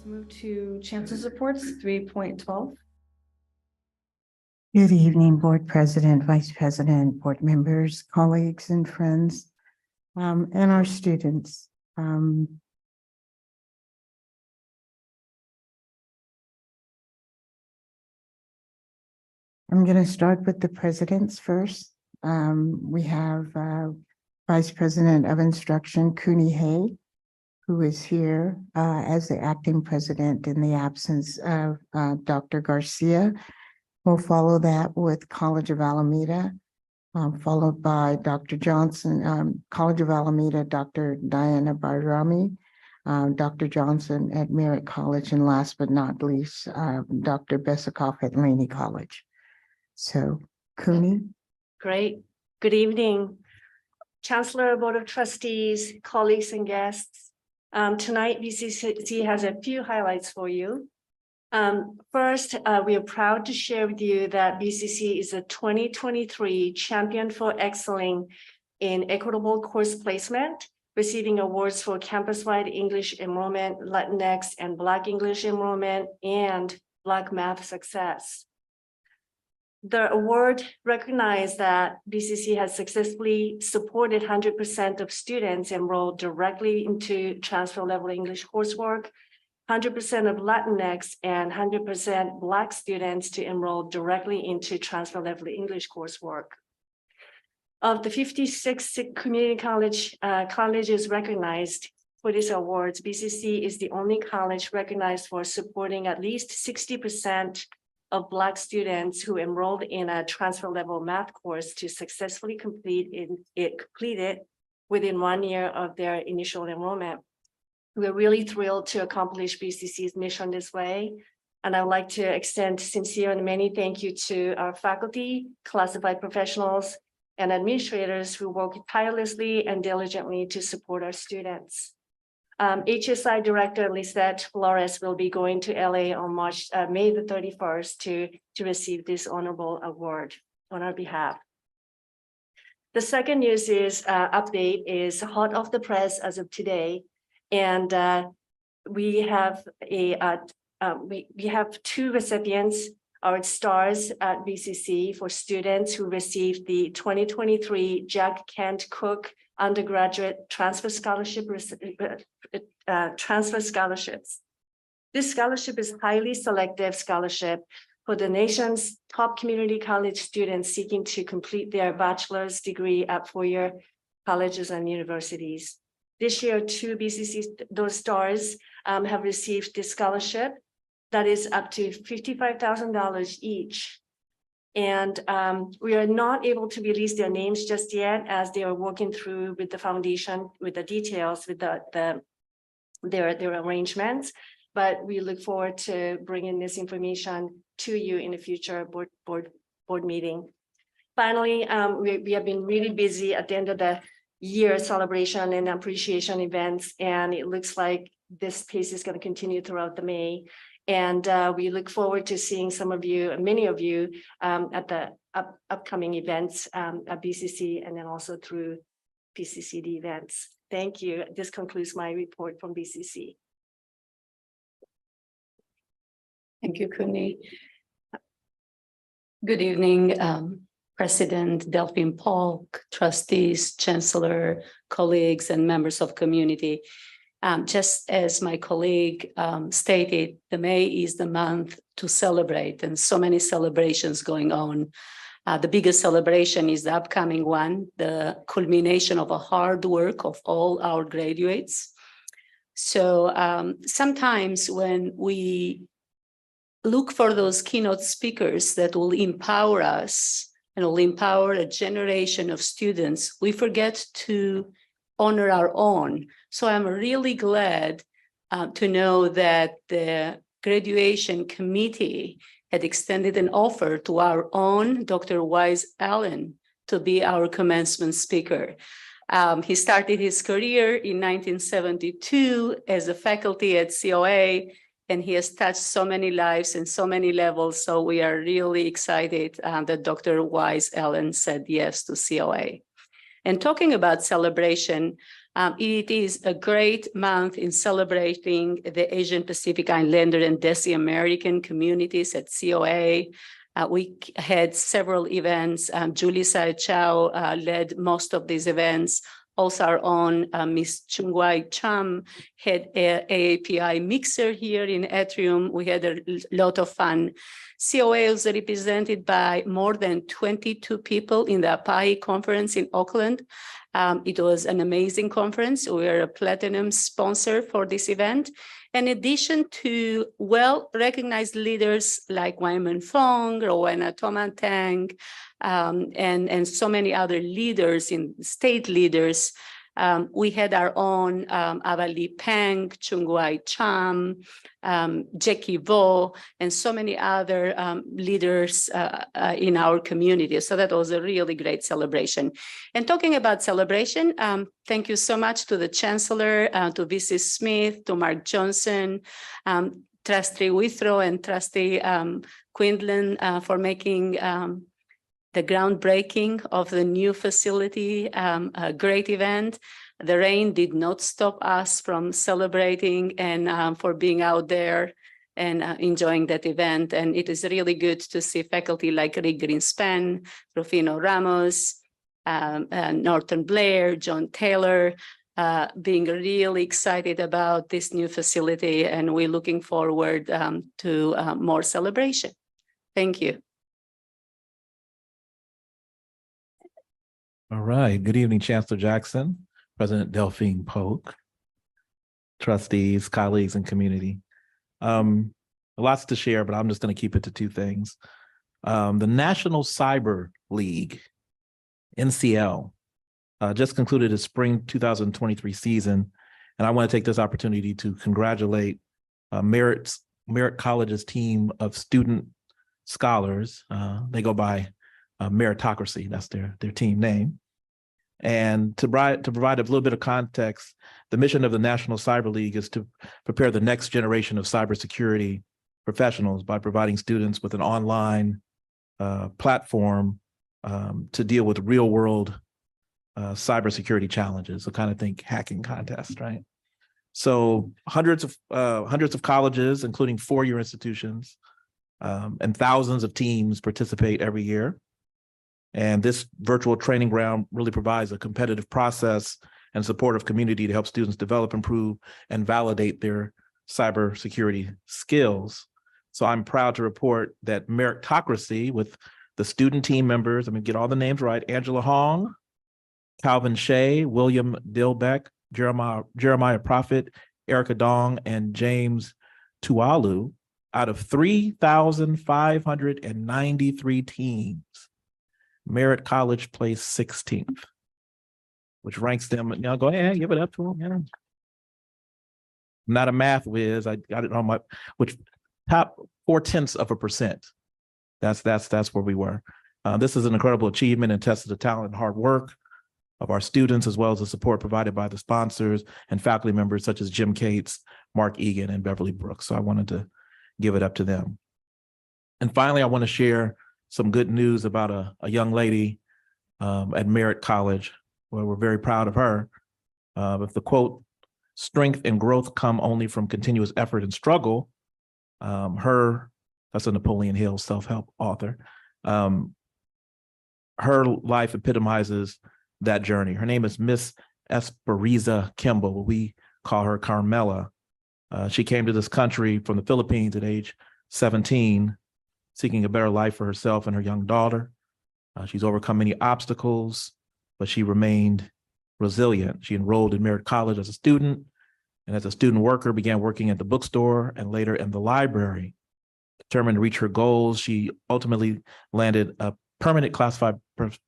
Let's move to Chancellor's reports, 3.12. Good evening, Board President, Vice President, board members, colleagues, and friends, and our students. I'm going to start with the presidents first. We have Vice President of Instruction, Kuni, who is here as the acting president in the absence of Dr. Garcia. We'll follow that with College of Alameda, followed by Dr. Johnson, College of Alameda, Dr. Diana Bajrami, Dr. Johnson at Merritt College, and last but not least, Dr. Besikof at Laney College. So, Kuni. Great. Good evening, Chancellor, Board of Trustees, colleagues, and guests. Tonight, BCC has a few highlights for you. First, we are proud to share with you that BCC is a 2023 champion for excelling in equitable course placement, receiving awards for campus-wide English enrollment, Latinx and Black English enrollment, and Black math success. The award recognized that BCC has successfully supported 100% of students enrolled directly into transfer level English coursework, 100% of Latinx and 100% Black students to enroll directly into transfer level English coursework. Of the 56 community colleges recognized for these awards, BCC is the only college recognized for supporting at least 60% of Black students who enrolled in a transfer level math course to successfully complete it within 1 year of their initial enrollment. We're really thrilled to accomplish BCC's mission this way. And I would like to extend sincere and many thank you to our faculty, classified professionals, and administrators who work tirelessly and diligently to support our students. HSI Director Lisette Flores will be going to LA on May the 31st to receive this honorable award on our behalf. The second news is update is hot off the press as of today, and we have we have two recipients, our stars at BCC for students who received the 2023 Jack Kent Cook undergraduate transfer scholarships. This scholarship is highly selective scholarship for the nation's top community college students seeking to complete their bachelor's degree at four-year colleges and universities. This year, two BCC, those stars have received this scholarship that is up to $55,000 each. And we are not able to release their names just yet as they are working through with the foundation, with the details, with their arrangements. But we look forward to bringing this information to you in the future board meeting. Finally, we have been really busy at the end of the year celebration and appreciation events, and it looks like this pace is going to continue throughout the May. And we look forward to seeing some of you, many of you, at the upcoming events at BCC and then also through PCCD events. Thank you. This concludes my report from BCC. Thank you, Kuni. Good evening, President Delphine Polk, trustees, chancellor, colleagues, and members of community. Just as my colleague stated, the May is the month to celebrate, and so many celebrations going on. The biggest celebration is the upcoming one, the culmination of a hard work of all our graduates. So sometimes when we look for those keynote speakers that will empower us and will empower a generation of students, we forget to honor our own. So I'm really glad to know that the graduation committee had extended an offer to our own Dr. Wise Allen to be our commencement speaker. He started his career in 1972 as a faculty at COA, and he has touched so many lives and so many levels. So we are really excited that Dr. Wise Allen said yes to COA. And talking about celebration, It is a great month in celebrating the Asian Pacific Islander and Desi American communities at COA. We had several events. Julie Sai Chow led most of these events. Also our own Miss Chungwai Cham had a AAPI mixer here in Atrium. We had a lot of fun. COA was represented by more than 22 people in the APAI conference in Oakland. It was an amazing conference. We are a platinum sponsor for this event. In addition to well-recognized leaders like Wyman Fong, Rowena Tomantang, and so many other leaders, state leaders, we had our own Avali Peng, Chungwai Cham, Jackie Vo, and so many other leaders in our community. So that was a really great celebration. And talking about celebration, thank you so much to the Chancellor, to VC Smith, to Mark Johnson, Trustee Withrow and Trustee Quinlan for making the groundbreaking of the new facility, a great event. The rain did not stop us from celebrating and for being out there and enjoying that event. And it is really good to see faculty like Rick Greenspan, Rufino Ramos, Norton Blair, John Taylor, being really excited about this new facility. And we're looking forward to more celebration. Thank you. All right. Good evening, Chancellor Jackson, President Delphine Polk, trustees, colleagues, and community. Lots to share, but I'm just going to keep it to two things. The National Cyber League, NCL, just concluded its spring 2023 season, and I want to take this opportunity to congratulate Merritt College's team of student scholars. They go by Meritocracy, that's their team name. And to provide a little bit of context, the mission of the National Cyber League is to prepare the next generation of cybersecurity professionals by providing students with an online platform to deal with real world cybersecurity challenges. So kind of think hacking contest, right? So hundreds of colleges, including four-year institutions, and thousands of teams participate every year. And this virtual training ground really provides a competitive process and supportive community to help students develop, improve, and validate their cybersecurity skills. So I'm proud to report that Meritocracy, with the student team members, I'm gonna get all the names right, Angela Hong, Calvin Shea, William Dilbeck, Jeremiah Prophet, Erica Dong, and James Tualu, out of 3,593 teams, Merritt College placed 16th, which ranks them, go ahead, give it up to them. Yeah. I'm not a math whiz. I got it on my, which top 0.4%. That's where we were. This is an incredible achievement and tests the talent and hard work of our students, as well as the support provided by the sponsors and faculty members such as Jim Cates, Mark Egan, and Beverly Brooks. So I wanted to give it up to them. And finally, I want to share some good news about a young lady at Merritt College, where we're very proud of her. If the quote, "Strength and growth come only from continuous effort and struggle," that's a Napoleon Hill self-help author, her life epitomizes that journey. Her name is Miss Esperiza Kimball. We call her Carmela. She came to this country from the Philippines at age 17, seeking a better life for herself and her young daughter. She's overcome many obstacles, but she remained resilient. She enrolled in Merritt College as a student, and as a student worker began working at the bookstore and later in the library. Determined to reach her goals, she ultimately landed a permanent classified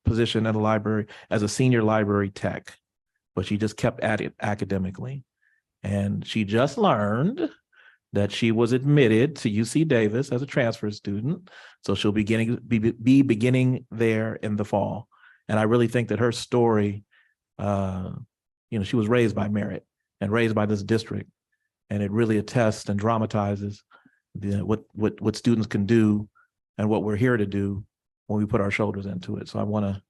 position at the library as a senior library tech, but she just kept at it academically. And she just learned that she was admitted to UC Davis as a transfer student. So she'll be beginning there in the fall. And I really think that her story, she was raised by Merritt and raised by this district. And it really attests and dramatizes what students can do and what we're here to do when we put our shoulders into it. So I want to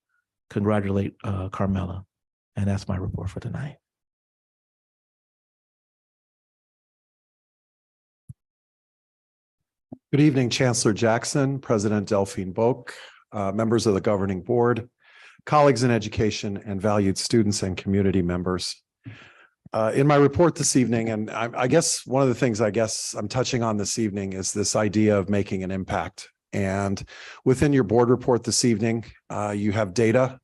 congratulate Carmela. And that's my report for tonight. Good evening, Chancellor Jackson, President Delphine Boak, members of the governing board, colleagues in education, and valued students and community members. In my report this evening, and I guess one of the things I'm touching on this evening is this idea of making an impact. And within your board report this evening, you have data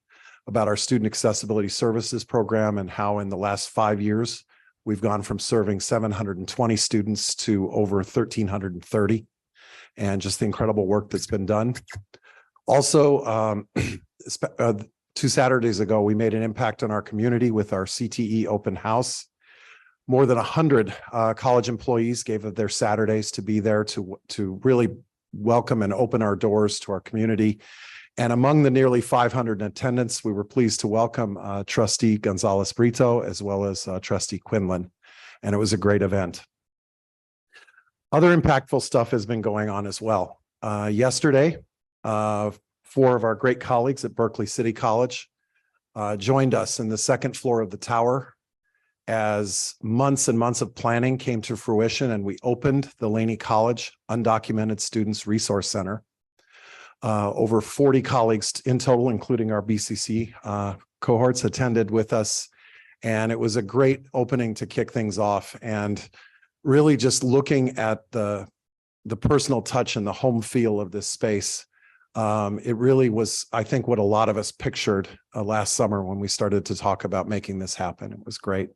about our Student Accessibility Services program and how in the last 5 years, we've gone from serving 720 students to over 1,330, and just the incredible work that's been done. Also, 2 Saturdays ago, we made an impact on our community with our CTE open house. More than 100 college employees gave of their Saturdays to be there to really welcome and open our doors to our community. And among the nearly 500 in attendance, we were pleased to welcome Trustee Gonzalez Brito as well as Trustee Quinlan. And it was a great event. Other impactful stuff has been going on as well. Yesterday, 4 of our great colleagues at Berkeley City College joined us in the 2nd floor of the tower as months and months of planning came to fruition, and we opened the Laney College Undocumented Students Resource Center. Over 40 colleagues in total, including our BCC cohorts, attended with us. And it was a great opening to kick things off. And really just looking at the personal touch and the home feel of this space, it really was, I think, what a lot of us pictured last summer when we started to talk about making this happen. It was great.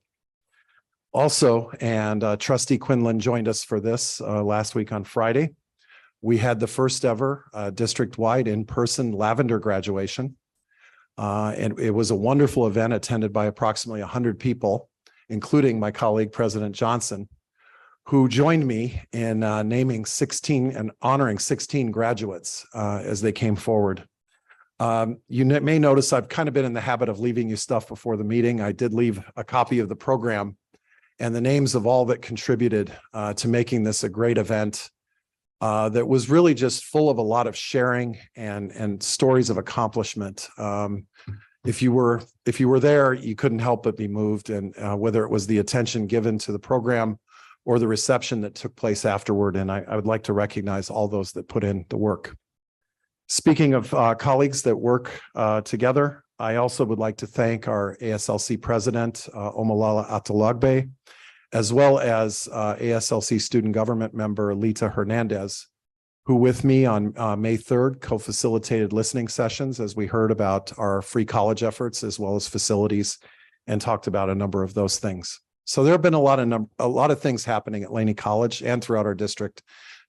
Also, and Trustee Quinlan joined us for this last week on Friday. We had the first ever district-wide in-person lavender graduation. And it was a wonderful event attended by approximately 100 people, including my colleague, President Johnson, who joined me in naming 16 and honoring 16 graduates as they came forward. You may notice I've kind of been in the habit of leaving you stuff before the meeting. I did leave a copy of the program and the names of all that contributed to making this a great event that was really just full of a lot of sharing and stories of accomplishment. If you were there, you couldn't help but be moved, and whether it was the attention given to the program or the reception that took place afterward. And I would like to recognize all those that put in the work. Speaking of colleagues that work together, I also would like to thank our ASLC president, Omalala Atalagbe, as well as ASLC student government member, Lita Hernandez, who with me on May 3rd co-facilitated listening sessions as we heard about our free college efforts as well as facilities and talked about a number of those things. So there have been a lot of things happening at Laney College and throughout our district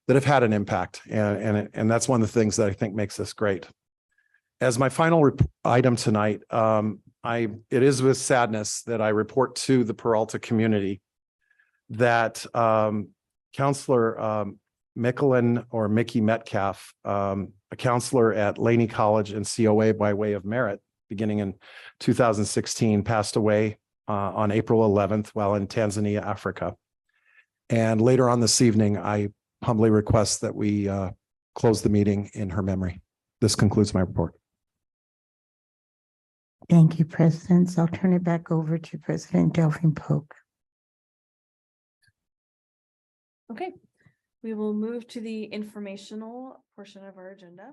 that have had an impact. And that's one of the things that I think makes this great. As my final item tonight, it is with sadness that I report to the Peralta community that Counselor Mickey Metcalf, a counselor at Laney College and COA by way of Merritt, beginning in 2016, passed away on April 11th while in Tanzania, Africa. And later on this evening, I humbly request that we close the meeting in her memory. This concludes my report. Thank you, President. I'll turn it back over to President Delphine Polk. Okay, we will move to the informational portion of our agenda.